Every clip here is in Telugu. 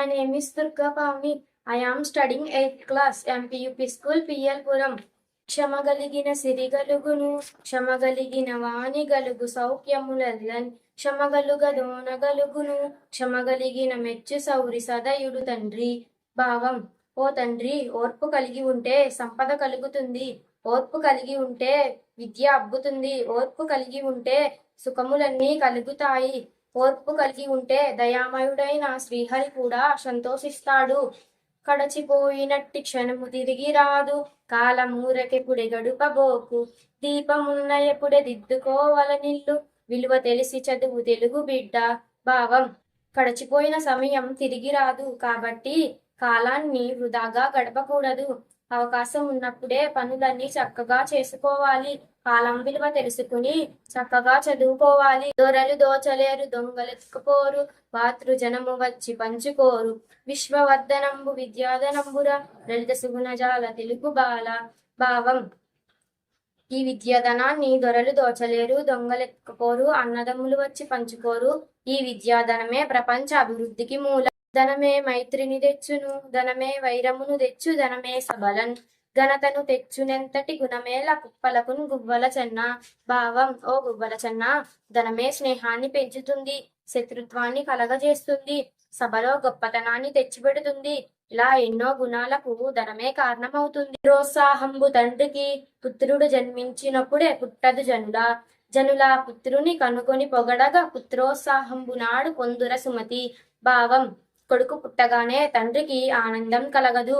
My name is Durga Pavni. I am studying 8th class, MPUP School, PL క్షమగలిగిన సిరిగలుగును క్షమగలిగిన వాణి గలుగు సౌఖ్యములల్లన్ క్షమగలుగదోనగలుగును క్షమగలిగిన మెచ్చు సౌరి సదయుడు తండ్రి. భావం: ఓ తండ్రి, ఓర్పు కలిగి ఉంటే సంపద కలుగుతుంది. ఓర్పు కలిగి ఉంటే విద్య అబ్బుతుంది. ఓర్పు కలిగి ఉంటే సుఖములన్నీ కలుగుతాయి. ఓర్పు కలిగి ఉంటే దయామయుడైన శ్రీహరి కూడా సంతోషిస్తాడు. కడచిపోయినట్టి క్షణము తిరిగి రాదు. కాలమూరకెప్పుడే గడుపబోకు. దీపమున్న ఎప్పుడే దిద్దుకోవల నిల్లు. విలువ తెలిసి చదువు తెలుగు బిడ్డ. భావం: గడిచిపోయిన సమయం తిరిగి రాదు కాబట్టి కాలాన్ని వృధాగా గడపకూడదు. అవకాశం ఉన్నప్పుడే పనులన్నీ చక్కగా చేసుకోవాలి. కాలం విలువ తెలుసుకుని చక్కగా చదువుకోవాలి. దొరలు దోచలేరు, దొంగలెత్తుకుపోరు, జనము వచ్చి పంచుకోరు. విశ్వవర్ధనంబు విద్యాధనంబుర, లలిత సుగుణజాల తెలుగు బాల. భావం: ఈ విద్యాధనాన్ని దొరలు దోచలేరు, దొంగలెత్తుకుపోరు, అన్నదమ్ములు వచ్చి పంచుకోరు. ఈ విద్యాధనమే ప్రపంచ అభివృద్ధికి మూల. ధనమే మైత్రిని తెచ్చును, ధనమే వైరమును తెచ్చు, ధనమే సబలన్ ఘనతను తెచ్చునెంతటి గుణమేల కుప్పలకున్ గువ్వల చెన్న. భావం: ఓ గువ్వల చెన్న, ధనమే స్నేహాన్ని పెంచుతుంది, శత్రుత్వాన్ని కలగజేస్తుంది, సభలో గొప్పతనాన్ని తెచ్చిపెడుతుంది. ఇలా ఎన్నో గుణాలకు ధనమే కారణమవుతుంది. ప్రోత్సాహంబు తండ్రికి పుత్రుడు జన్మించినప్పుడే పుట్టదు జనుల. జనుల పుత్రుని కనుగొని పొగడగా పుత్రోత్సాహంబు నాడు పొందుర సుమతి. భావం: కొడుకు పుట్టగానే తండ్రికి ఆనందం కలగదు.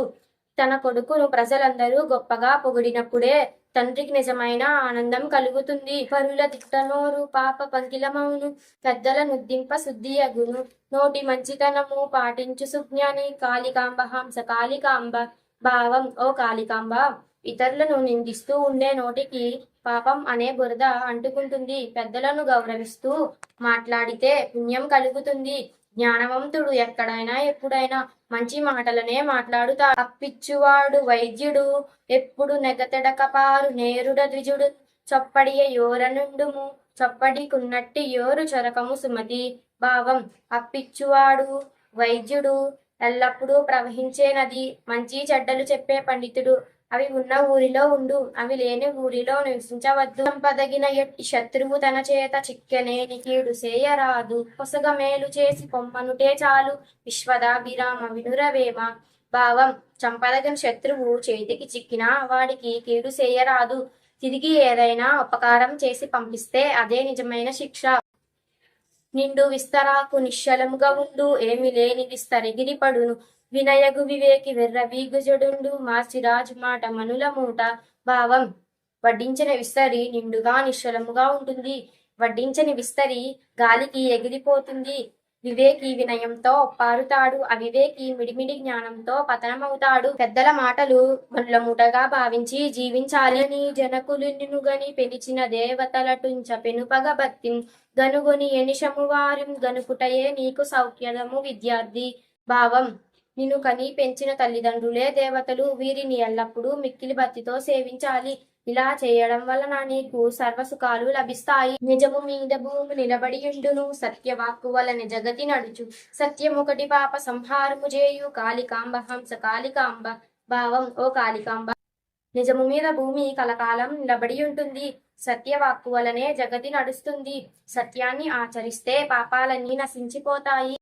తన కొడుకును ప్రజలందరూ గొప్పగా పొగిడినప్పుడే తండ్రికి నిజమైన ఆనందం కలుగుతుంది. పరుల తిట్టనోరు పాప పంకిలమౌను, పెద్దల నుద్దింప శుద్ధి అగును. నోటి మంచితనము పాటించు సుజ్ఞాని. కాళికాంబ హంస కాళికాంబ. భావం: ఓ కాళికాంబ, ఇతరులను నిందిస్తూ ఉండే నోటికి పాపం అనే బురద అంటుకుంటుంది. పెద్దలను గౌరవిస్తూ మాట్లాడితే పుణ్యం కలుగుతుంది. జ్ఞానవంతుడు ఎక్కడైనా ఎప్పుడైనా మంచి మాటలనే మాట్లాడుతా. అప్పిచ్చువాడు వైద్యుడు ఎప్పుడు నెగతెడకపారు నేరుడ ద్విజుడు. చొప్పడియ యోరనుండుము, చొప్పడికున్నట్టి యోరు చరకము సుమతి. భావం: అప్పిచ్చువాడు వైద్యుడు ఎల్లప్పుడూ ప్రవహించే నది. మంచి చెడ్డలు చెప్పే పండితుడు. అవి ఉన్న ఊరిలో ఉండు, అవి లేని ఊరిలో నివసించవద్దు. సంపదగిన ఎట్టి శత్రువు తన చేత చిక్కెనేని కీడు చేయరాదు. పొసగ మేలు చేసి పొమ్మనుటే చాలు, విశ్వదాభిరామ వినురవేమ. భావం: చంపదగిన శత్రువు చేతికి చిక్కినా వాడికి కీడు చేయరాదు. తిరిగి ఏదైనా ఉపకారం చేసి పంపిస్తే అదే నిజమైన శిక్ష. నిండు విస్తరాకు నిశ్చలముగా ఉండు, ఏమి లేని విస్తరెగిరి పడును. వినయగు వివేకి వెర్రవీగుజడుండు, మార్చిరాజు మాట మనుల మూట. భావం: వడ్డించిన విస్తరి నిండుగా నిశ్చలముగా ఉంటుంది. వడ్డించని విస్తరి గాలికి ఎగిరిపోతుంది. వివేకి వినయంతో పారుతాడు, అవివేకి మిడిమిడి జ్ఞానంతో పతనమవుతాడు. పెద్దల మాటలు మనుల మూటగా భావించి జీవించాలి. నీ జనకులు నినుగని పెనిచిన దేవతలటుంచ పెనుపగ భక్తిం గనుగొని ఎనిషము వారిం గనుకుటయే నీకు సౌఖ్యదము విద్యార్థి. భావం: నిన్ను కని పెంచిన తల్లిదండ్రులే దేవతలు. వీరిని ఎల్లప్పుడూ మిక్కిలి భక్తితో సేవించాలి. ఇలా చేయడం వలన నీకు సర్వసుఖాలు లభిస్తాయి. నిజము మీద భూమి నిలబడియుండును, సత్యవాక్కు వలన జగతి నడుచు. సత్యమొకటి పాప సంహారము చేయు, కాళికాంబ హంస కాళికాంబ. భావం: ఓ కాళికాంబ, నిజము మీద భూమి కలకాలం నిలబడి ఉంటుంది. సత్యవాక్కు వలనే జగతి నడుస్తుంది. సత్యాన్ని ఆచరిస్తే పాపాలన్నీ నశించిపోతాయి.